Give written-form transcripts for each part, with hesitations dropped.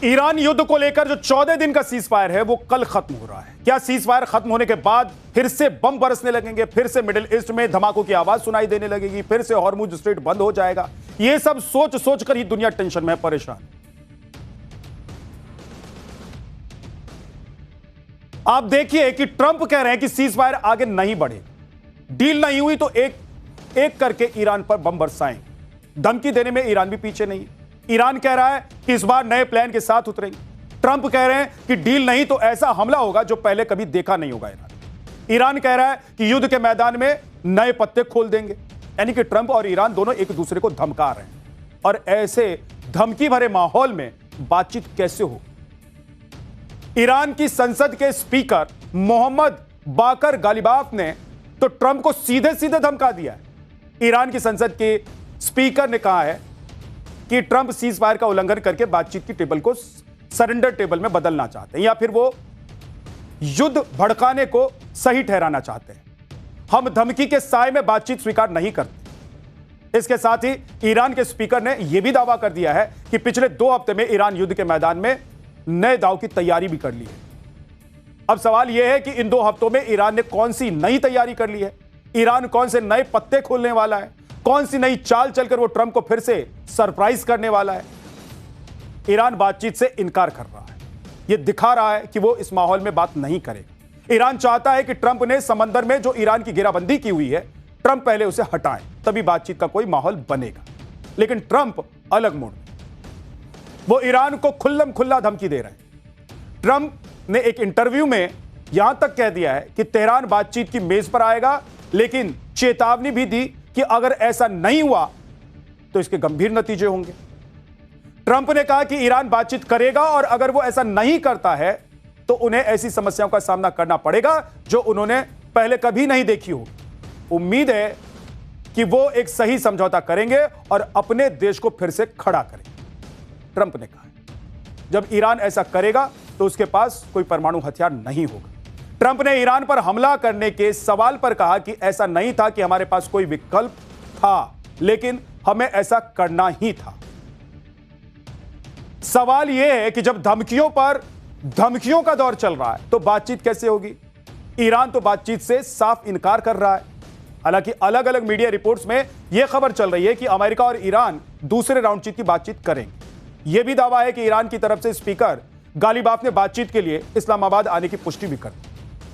Iran युद्ध को लेकर जो 14 दिन का सीज फायर है वो कल खत्म हो रहा है। क्या सीज फायर खत्म होने के बाद फिर से बम बरसने लगेंगे, फिर से मिडिल ईस्ट में धमाकों की आवाज सुनाई देने लगेगी, फिर से हॉर्मुज स्ट्रेट बंद हो जाएगा? ये सब सोच सोच कर ही दुनिया टेंशन में परेशान। आप देखिए कि ट्रंप कह रहे हैं कि सीज फायर आगे नहीं बढ़े, डील नहीं हुई तो एक एक करके ईरान पर बम बरसाएंगे। धमकी देने में ईरान भी पीछे नहीं। ईरान कह रहा है कि इस बार नए प्लान के साथ उतरेंगे। ट्रंप कह रहे हैं कि डील नहीं तो ऐसा हमला होगा जो पहले कभी देखा नहीं होगा। ईरान कह रहा है कि युद्ध के मैदान में नए पत्ते खोल देंगे। यानी कि ट्रंप और ईरान दोनों एक दूसरे को धमका रहे हैं। और ऐसे धमकी भरे माहौल में बातचीत कैसे हो? ईरान की संसद के स्पीकर मोहम्मद बाकर गालिबाफ ने तो ट्रंप को सीधे सीधे धमका दिया है। ईरान की संसद के स्पीकर ने कहा है कि ट्रंप सीज फायर का उल्लंघन करके बातचीत की टेबल को सरेंडर टेबल में बदलना चाहते हैं या फिर वो युद्ध भड़काने को सही ठहराना चाहते हैं। हम धमकी के साए में बातचीत स्वीकार नहीं करते। इसके साथ ही ईरान के स्पीकर ने यह भी दावा कर दिया है कि पिछले 2 हफ्ते में ईरान युद्ध के मैदान में नए दांव की तैयारी भी कर ली है। अब सवाल यह है कि इन 2 हफ्तों में ईरान ने कौन सी नई तैयारी कर ली है? ईरान कौन से नए पत्ते खोलने वाला है? कौन सी नई चाल चलकर वो ट्रंप को फिर से सरप्राइज करने वाला है? ईरान बातचीत से इनकार कर रहा है। यह दिखा रहा है कि वो इस माहौल में बात नहीं करेगा। ईरान चाहता है कि ट्रंप ने समंदर में जो ईरान की घेराबंदी की हुई है, ट्रंप पहले उसे हटाए, तभी बातचीत का कोई माहौल बनेगा। लेकिन ट्रंप अलग मोड में, वो ईरान को खुल्लम खुल्ला धमकी दे रहे हैं। ट्रंप ने एक इंटरव्यू में यहां तक कह दिया है कि तेहरान बातचीत की मेज पर आएगा, लेकिन चेतावनी भी दी कि अगर ऐसा नहीं हुआ तो इसके गंभीर नतीजे होंगे। ट्रंप ने कहा कि ईरान बातचीत करेगा और अगर वो ऐसा नहीं करता है तो उन्हें ऐसी समस्याओं का सामना करना पड़ेगा जो उन्होंने पहले कभी नहीं देखी हो। उम्मीद है कि वो एक सही समझौता करेंगे और अपने देश को फिर से खड़ा करेंगे, ट्रंप ने कहा। जब ईरान ऐसा करेगा तो उसके पास कोई परमाणु हथियार नहीं होगा। ट्रंप ने ईरान पर हमला करने के सवाल पर कहा कि ऐसा नहीं था कि हमारे पास कोई विकल्प था, लेकिन हमें ऐसा करना ही था। सवाल यह है कि जब धमकियों पर धमकियों का दौर चल रहा है तो बातचीत कैसे होगी? ईरान तो बातचीत से साफ इनकार कर रहा है। हालांकि अलग अलग मीडिया रिपोर्ट्स में यह खबर चल रही है कि अमेरिका और ईरान दूसरे राउंड की बातचीत करेंगे। यह भी दावा है कि ईरान की तरफ से स्पीकर गालिबाफ ने बातचीत के लिए इस्लामाबाद आने की पुष्टि भी कर दी।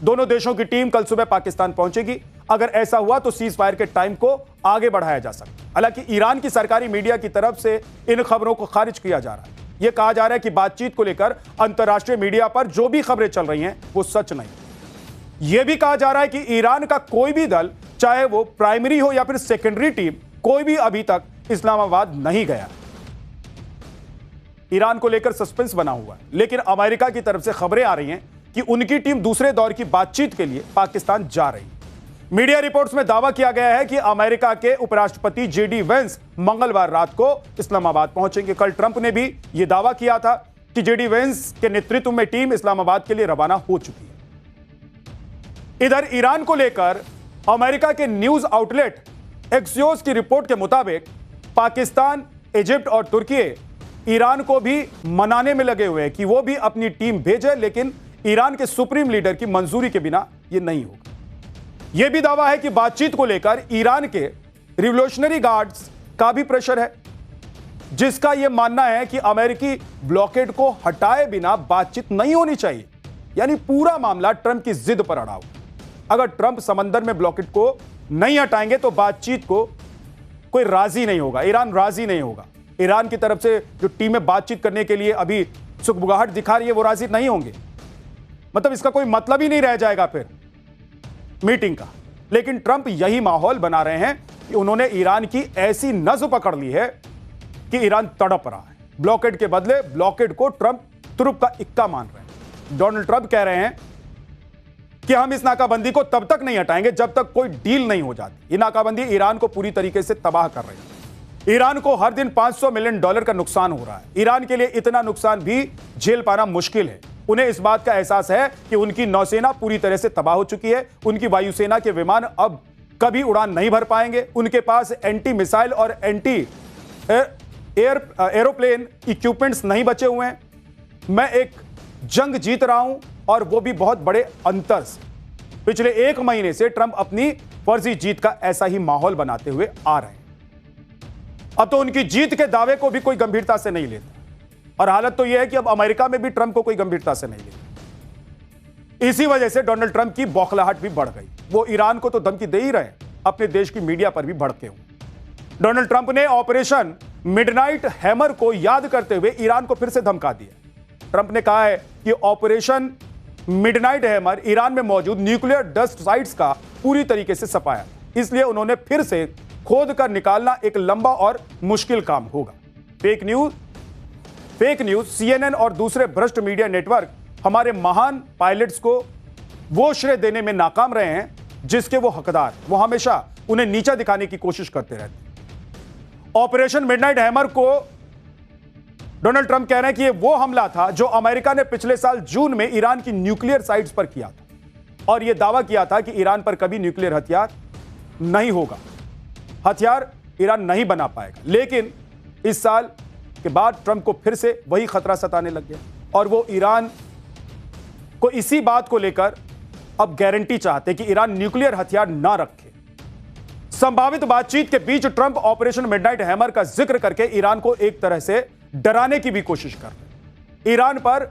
दोनों देशों की टीम कल सुबह पाकिस्तान पहुंचेगी। अगर ऐसा हुआ तो सीज फायर के टाइम को आगे बढ़ाया जा सकता है। हालांकि ईरान की सरकारी मीडिया की तरफ से इन खबरों को खारिज किया जा रहा है। यह कहा जा रहा है कि बातचीत को लेकर अंतर्राष्ट्रीय मीडिया पर जो भी खबरें चल रही हैं वो सच नहीं। यह भी कहा जा रहा है कि ईरान का कोई भी दल, चाहे वो प्राइमरी हो या फिर सेकेंडरी टीम, कोई भी अभी तक इस्लामाबाद नहीं गया। ईरान को लेकर सस्पेंस बना हुआ है, लेकिन अमेरिका की तरफ से खबरें आ रही हैं कि उनकी टीम दूसरे दौर की बातचीत के लिए पाकिस्तान जा रही है। मीडिया रिपोर्ट्स में दावा किया गया है कि अमेरिका के उपराष्ट्रपति जेडी वेंस मंगलवार रात को इस्लामाबाद पहुंचेंगे। कल ट्रंप ने भी यह दावा किया था कि जेडी वेंस के नेतृत्व में टीम इस्लामाबाद के लिए रवाना हो चुकी है। इधर ईरान को लेकर अमेरिका के न्यूज आउटलेट एक्सियोस की रिपोर्ट के मुताबिक पाकिस्तान, इजिप्ट और तुर्की ईरान को भी मनाने में लगे हुए हैं कि वो भी अपनी टीम भेजे, लेकिन ईरान के सुप्रीम लीडर की मंजूरी के बिना यह नहीं होगा। यह भी दावा है कि बातचीत को लेकर ईरान के रिवोल्यूशनरी गार्ड्स का भी प्रेशर है, जिसका यह मानना है कि अमेरिकी ब्लॉकेड को हटाए बिना बातचीत नहीं होनी चाहिए। यानी पूरा मामला ट्रंप की जिद पर अड़ा हुआ। अगर ट्रंप समंदर में ब्लॉकेड को नहीं हटाएंगे तो बातचीत को कोई राजी नहीं होगा, ईरान राजी नहीं होगा। ईरान की तरफ से जो टीमें बातचीत करने के लिए अभी सुगबुगाहट दिखा रही है वो राजी नहीं होंगे। मतलब इसका कोई मतलब ही नहीं रह जाएगा फिर मीटिंग का। लेकिन ट्रंप यही माहौल बना रहे हैं कि उन्होंने ईरान की ऐसी नज़ पकड़ ली है कि ईरान तड़प रहा है। ब्लॉकेड के बदले ब्लॉकेड को ट्रंप तुरुप का इक्का मान रहे हैं। डोनाल्ड ट्रंप कह रहे हैं कि हम इस नाकाबंदी को तब तक नहीं हटाएंगे जब तक कोई डील नहीं हो जाती। ये नाकाबंदी ईरान को पूरी तरीके से तबाह कर रही है। ईरान को हर दिन $500 मिलियन का नुकसान हो रहा है। ईरान के लिए इतना नुकसान भी झेल पाना मुश्किल है। उन्हें इस बात का एहसास है कि उनकी नौसेना पूरी तरह से तबाह हो चुकी है। उनकी वायुसेना के विमान अब कभी उड़ान नहीं भर पाएंगे। उनके पास एंटी मिसाइल और एंटी एरोप्लेन इक्विपमेंट्स नहीं बचे हुए हैं। मैं एक जंग जीत रहा हूं और वो भी बहुत बड़े अंतर से। पिछले 1 महीने से ट्रंप अपनी फर्जी जीत का ऐसा ही माहौल बनाते हुए आ रहे हैं। अब तो उनकी जीत के दावे को भी कोई गंभीरता से नहीं लेता और हालत तो यह है कि अब अमेरिका में भी ट्रंप को कोई गंभीरता से नहीं लेता। इसी वजह से डोनाल्ड ट्रंप की बौखलाहट भी बढ़ गई। वो ईरान को तो धमकी दे ही रहे, अपने देश की मीडिया पर भी भड़के हुए। डोनाल्ड ट्रंप ने ऑपरेशन मिडनाइट हैमर को याद करते हुए ईरान को फिर से धमका दिया। ट्रंप ने कहा है कि ऑपरेशन मिडनाइट हैमर ईरान में मौजूद न्यूक्लियर डस्ट साइट्स का पूरी तरीके से सफाया, इसलिए उन्होंने फिर से खोद कर निकालना एक लंबा और मुश्किल काम होगा। फेक न्यूज CNN और दूसरे भ्रष्ट मीडिया नेटवर्क हमारे महान पायलट्स को वो श्रेय देने में नाकाम रहे हैं जिसके वो हकदार। वो हमेशा उन्हें नीचा दिखाने की कोशिश करते रहते हैं। ऑपरेशन मिडनाइट हैमर को डोनाल्ड ट्रंप कह रहे हैं कि ये वो हमला था जो अमेरिका ने पिछले साल जून में ईरान की न्यूक्लियर साइट्स पर किया था और यह दावा किया था कि ईरान पर कभी न्यूक्लियर हथियार नहीं होगा, हथियार ईरान नहीं बना पाएगा। लेकिन इस साल के बाद ट्रंप को फिर से वही खतरा सताने लग गया और वो ईरान को इसी बात को लेकर अब गारंटी चाहते कि ईरान न्यूक्लियर हथियार ना रखे। संभावित बातचीत के बीच ट्रंप ऑपरेशन मिडनाइट हैमर का जिक्र करके ईरान को एक तरह से डराने की भी कोशिश कर रहे, ईरान पर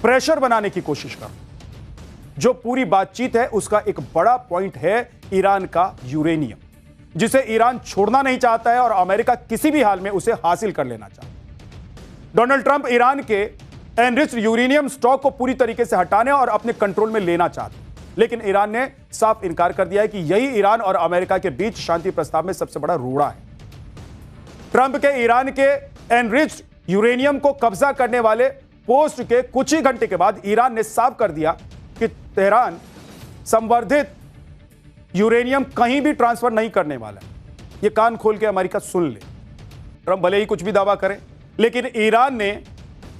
प्रेशर बनाने की कोशिश कर रहे। जो पूरी बातचीत है उसका एक बड़ा पॉइंट है ईरान का यूरेनियम, जिसे ईरान छोड़ना नहीं चाहता है और अमेरिका किसी भी हाल में उसे हासिल कर लेना चाहता है। डोनाल्ड ट्रंप ईरान के एनरिच्ड यूरेनियम स्टॉक को पूरी तरीके से हटाने और अपने कंट्रोल में लेना चाहते हैं, लेकिन ईरान ने साफ इनकार कर दिया है कि यही ईरान और अमेरिका के बीच शांति प्रस्ताव में सबसे बड़ा रोड़ा है। ट्रंप के ईरान के एनरिच्ड यूरेनियम को कब्जा करने वाले पोस्ट के कुछ ही घंटे के बाद ईरान ने साफ कर दिया कि तेहरान संवर्धित यूरेनियम कहीं भी ट्रांसफर नहीं करने वाला है। यह कान खोल के अमेरिका सुन ले। ट्रंप भले ही कुछ भी दावा करें, लेकिन ईरान ने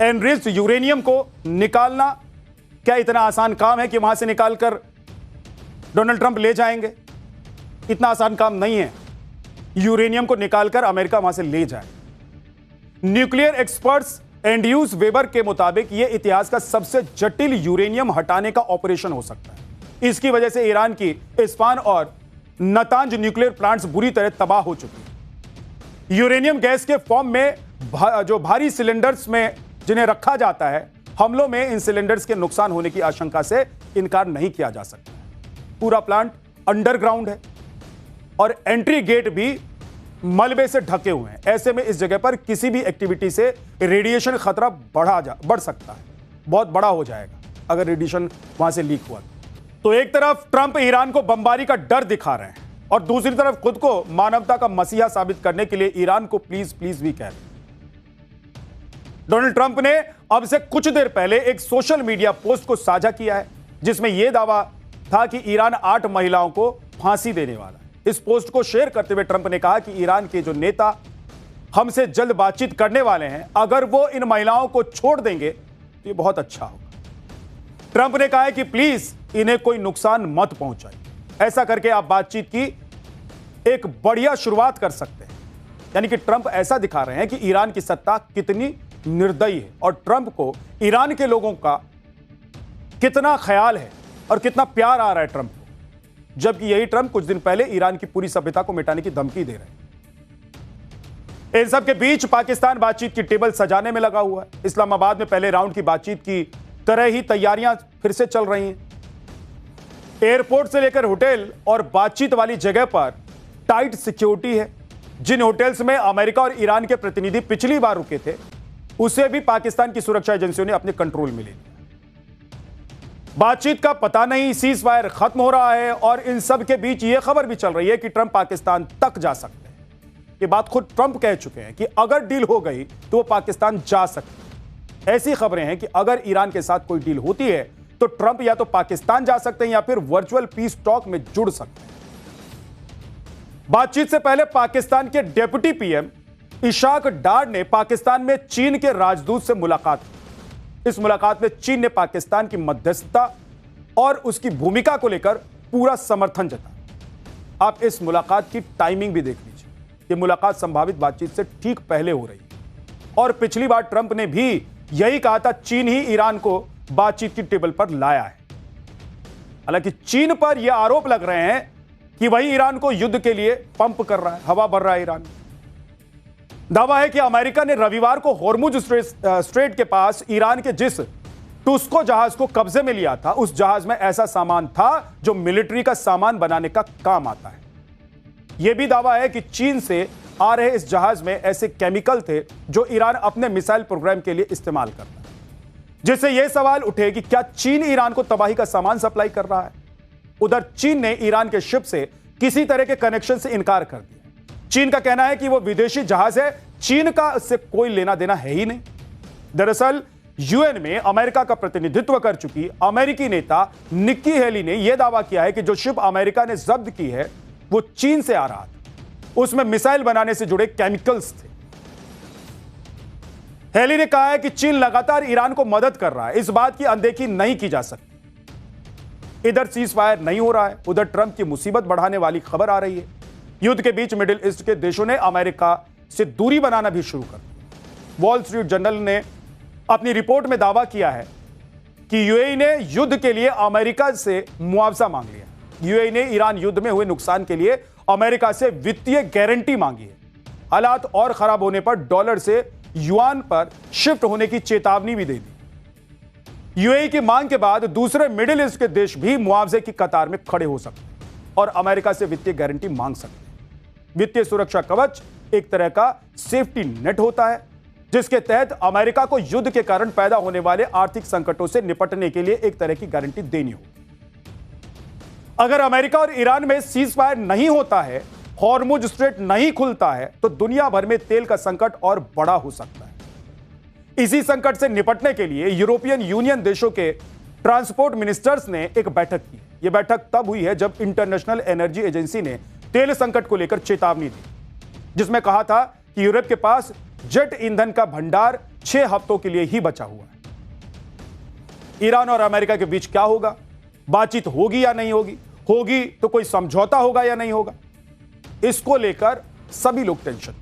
एनरिच्ड यूरेनियम को निकालना क्या इतना आसान काम है कि वहां से निकालकर डोनाल्ड ट्रंप ले जाएंगे? इतना आसान काम नहीं है यूरेनियम को निकालकर अमेरिका वहां से ले जाए। न्यूक्लियर एक्सपर्ट्स एंड्यूस वेबर के मुताबिक यह इतिहास का सबसे जटिल यूरेनियम हटाने का ऑपरेशन हो सकता है। इसकी वजह से ईरान की इस्फान और नतांज न्यूक्लियर प्लांट्स बुरी तरह तबाह हो चुकी हैं। यूरेनियम गैस के फॉर्म में जो भारी सिलेंडर्स में जिन्हें रखा जाता है, हमलों में इन सिलेंडर्स के नुकसान होने की आशंका से इनकार नहीं किया जा सकता। पूरा प्लांट अंडरग्राउंड है और एंट्री गेट भी मलबे से ढके हुए हैं। ऐसे में इस जगह पर किसी भी एक्टिविटी से रेडिएशन खतरा बढ़ सकता है, बहुत बड़ा हो जाएगा अगर रेडिएशन वहां से लीक हुआ। तो एक तरफ ट्रंप ईरान को बमबारी का डर दिखा रहे हैं और दूसरी तरफ खुद को मानवता का मसीहा साबित करने के लिए ईरान को प्लीज प्लीज भी कह रहे हैं। डोनाल्ड ट्रंप ने अब से कुछ देर पहले एक सोशल मीडिया पोस्ट को साझा किया है जिसमें यह दावा था कि ईरान 8 महिलाओं को फांसी देने वाला है। इस पोस्ट को शेयर करते हुए ट्रंप ने कहा कि ईरान के जो नेता हमसे जल्द बातचीत करने वाले हैं, अगर वो इन महिलाओं को छोड़ देंगे तो ये बहुत अच्छा होगा। ट्रंप ने कहा है कि प्लीज इन्हें कोई नुकसान मत पहुंचाइए, ऐसा करके आप बातचीत की एक बढ़िया शुरुआत कर सकते हैं। यानी कि ट्रंप ऐसा दिखा रहे हैं कि ईरान की सत्ता कितनी निर्दयी है और ट्रंप को ईरान के लोगों का कितना ख्याल है और कितना प्यार आ रहा है ट्रंप को, जबकि यही ट्रंप कुछ दिन पहले ईरान की पूरी सभ्यता को मिटाने की धमकी दे रहे हैं। इन सब के बीच पाकिस्तान बातचीत की टेबल सजाने में लगा हुआ है। इस्लामाबाद में पहले राउंड की बातचीत की तरह ही तैयारियां फिर से चल रही हैं। एयरपोर्ट से लेकर होटल और बातचीत वाली जगह पर टाइट सिक्योरिटी है। जिन होटल्स में अमेरिका और ईरान के प्रतिनिधि पिछली बार रुके थे, उसे भी पाकिस्तान की सुरक्षा एजेंसियों ने अपने कंट्रोल में ले लिया। बातचीत का पता नहीं, सीज फायर खत्म हो रहा है और इन सब के बीच यह खबर भी चल रही है कि ट्रंप पाकिस्तान तक जा सकते हैं। ये बात खुद ट्रंप कह चुके हैं कि अगर डील हो गई तो वो पाकिस्तान जा सकते हैं। ऐसी खबरें हैं कि अगर ईरान के साथ कोई डील होती है तो ट्रंप या तो पाकिस्तान जा सकते हैं या फिर वर्चुअल पीस टॉक में जुड़ सकते हैं। बातचीत से पहले पाकिस्तान के डेप्यूटी पीएम इशाक डार ने पाकिस्तान में चीन के राजदूत से मुलाकात की। इस मुलाकात में चीन ने पाकिस्तान की मध्यस्थता और उसकी भूमिका को लेकर पूरा समर्थन जताया। आप इस मुलाकात की टाइमिंग भी देख लीजिए। यह मुलाकात संभावित बातचीत से ठीक पहले हो रही है और पिछली बार ट्रंप ने भी यही कहा था चीन ही ईरान को बातचीत की टेबल पर लाया है। हालांकि चीन पर यह आरोप लग रहे हैं कि वही ईरान को युद्ध के लिए पंप कर रहा है, हवा भर रहा है ईरान। दावा है कि अमेरिका ने रविवार को होर्मुज स्ट्रेट के पास ईरान के जिस टुस्को जहाज को कब्जे में लिया था, उस जहाज में ऐसा सामान था जो मिलिट्री का सामान बनाने का काम आता है। यह भी दावा है कि चीन से आ रहे इस जहाज में ऐसे केमिकल थे जो ईरान अपने मिसाइल प्रोग्राम के लिए इस्तेमाल करता है, जिससे यह सवाल उठे कि क्या चीन ईरान को तबाही का सामान सप्लाई कर रहा है। उधर चीन ने ईरान के शिप से किसी तरह के कनेक्शन से इनकार कर दिया। चीन का कहना है कि वह विदेशी जहाज है, चीन का इससे कोई लेना देना है ही नहीं। दरअसल यूएन में अमेरिका का प्रतिनिधित्व कर चुकी अमेरिकी नेता निक्की हेली ने यह दावा किया है कि जो शिप अमेरिका ने जब्त की है वो चीन से आ रहा था, उसमें मिसाइल बनाने से जुड़े केमिकल्स थे। हेली ने कहा है कि चीन लगातार ईरान को मदद कर रहा है, इस बात की अनदेखी नहीं की जा सकती। इधर सीज फायर नहीं हो रहा है, उधर ट्रंप की मुसीबत बढ़ाने वाली खबर आ रही है। युद्ध के बीच मिडिल ईस्ट के देशों ने अमेरिका से दूरी बनाना भी शुरू कर दी। वॉल स्ट्रीट जर्नल ने अपनी रिपोर्ट में दावा किया है कि यूएई ने युद्ध के लिए अमेरिका से मुआवजा मांग लिया। यूएई ने ईरान युद्ध में हुए नुकसान के लिए अमेरिका से वित्तीय गारंटी मांगी है। हालात और खराब होने पर डॉलर से युआन पर शिफ्ट होने की चेतावनी भी दे दी। यूएई की मांग के बाद दूसरे मिडिल ईस्ट के देश भी मुआवजे की कतार में खड़े हो सकते हैं और अमेरिका से वित्तीय गारंटी मांग सकते हैं। वित्तीय सुरक्षा कवच एक तरह का सेफ्टी नेट होता है, जिसके तहत अमेरिका को युद्ध के कारण पैदा होने वाले आर्थिक संकटों से निपटने के लिए एक तरह की गारंटी देनी होगी। अगर अमेरिका और ईरान में सीज फायर नहीं होता है, हॉर्मुज स्ट्रेट नहीं खुलता है, तो दुनिया भर में तेल का संकट और बड़ा हो सकता है। इसी संकट से निपटने के लिए यूरोपियन यूनियन देशों के ट्रांसपोर्ट मिनिस्टर्स ने एक बैठक की। यह बैठक तब हुई है जब इंटरनेशनल एनर्जी एजेंसी ने तेल संकट को लेकर चेतावनी दी, जिसमें कहा था कि यूरोप के पास जेट ईंधन का भंडार 6 हफ्तों के लिए ही बचा हुआ है। ईरान और अमेरिका के बीच क्या होगा? बातचीत होगी या नहीं होगी? होगी तो कोई समझौता होगा या नहीं होगा? इसको लेकर सभी लोग टेंशन।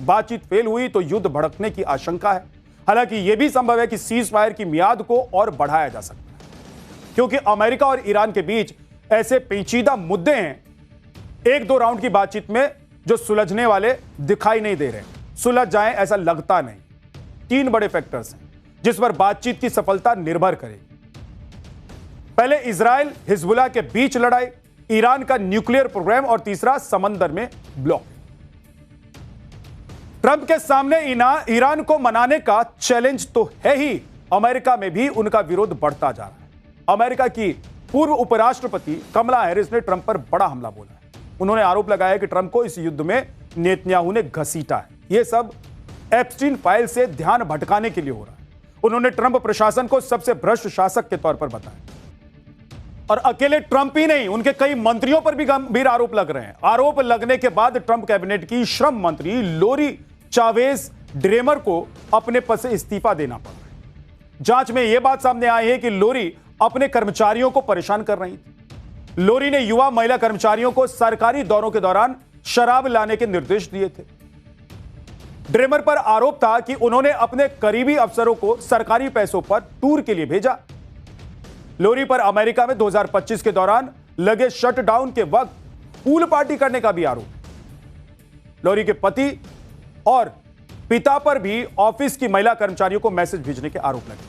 बातचीत फेल हुई तो युद्ध भड़कने की आशंका है। हालांकि यह भी संभव है कि सीज फायर की मियाद को और बढ़ाया जा सकता है, क्योंकि अमेरिका और ईरान के बीच ऐसे पेचीदा मुद्दे हैं, 1-2 राउंड की बातचीत में जो सुलझने वाले दिखाई नहीं दे रहे। सुलझ जाएं ऐसा लगता नहीं। 3 बड़े फैक्टर्स हैं जिस पर बातचीत की सफलता निर्भर करेगी। पहले इजराइल हिजबुल्लाह के बीच लड़ाई, ईरान का न्यूक्लियर प्रोग्राम और तीसरा समंदर में ब्लॉक। ट्रंप के सामने ईरान को मनाने का चैलेंज तो है ही, अमेरिका में भी उनका विरोध बढ़ता जा रहा है। अमेरिका की पूर्व उपराष्ट्रपति कमला हैरिस ने ट्रंप पर बड़ा हमला बोला है। उन्होंने आरोप लगाया कि ट्रंप को इस युद्ध में नेतन्याहू ने घसीटा है। यह सब एप्स्टीन फाइल से ध्यान भटकाने के लिए हो रहा है। उन्होंने ट्रंप प्रशासन को सबसे भ्रष्ट शासक के तौर पर बताया। और अकेले ट्रंप ही नहीं, उनके कई मंत्रियों पर भी गंभीर आरोप लग रहे हैं। आरोप लगने के बाद ट्रंप कैबिनेट की श्रम मंत्री लोरी चावेज ड्रेमर को अपने पद से इस्तीफा देना पड़ा है। जांच में यह बात सामने आई है कि लोरी अपने कर्मचारियों को परेशान कर रही थी। लोरी ने युवा महिला कर्मचारियों को सरकारी दौरों के दौरान शराब लाने के निर्देश दिए थे। ड्रेमर पर आरोप था कि उन्होंने अपने करीबी अफसरों को सरकारी पैसों पर टूर के लिए भेजा। लोरी पर अमेरिका में 2025 के दौरान लगे शटडाउन के वक्त पूल पार्टी करने का भी आरोप है। लोरी के पति और पिता पर भी ऑफिस की महिला कर्मचारियों को मैसेज भेजने के आरोप लगे।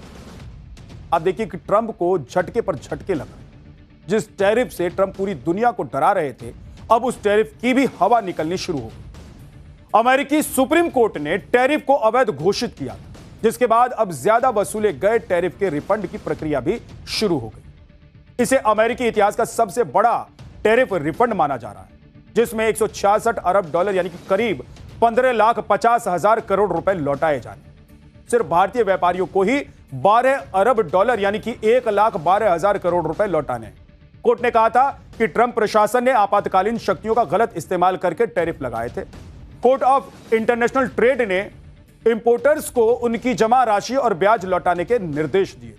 आप देखिए कि ट्रंप को झटके पर झटके लगा। जिस टैरिफ से ट्रंप पूरी दुनिया को डरा रहे थे, अब उस टैरिफ की भी हवा निकलनी शुरू हो गई। अमेरिकी सुप्रीम कोर्ट ने टैरिफ को अवैध घोषित किया, जिसके बाद अब ज्यादा वसूले गए टैरिफ के रिफंड की प्रक्रिया भी शुरू हो गई। इसे अमेरिकी इतिहास का सबसे बड़ा टैरिफ रिफंड माना जा रहा है, जिसमें 166 अरब डॉलर यानी कि करीब 15,50,000 करोड़ रुपए लौटाए जाने। सिर्फ भारतीय व्यापारियों को ही 12 अरब डॉलर यानी कि 1,12,000 करोड़ रुपए लौटाने। कोर्ट ने कहा था कि ट्रंप प्रशासन ने आपातकालीन शक्तियों का गलत इस्तेमाल करके टैरिफ लगाए थे। कोर्ट ऑफ इंटरनेशनल ट्रेड ने इंपोर्टर्स को उनकी जमा राशि और ब्याज लौटाने के निर्देश दिए।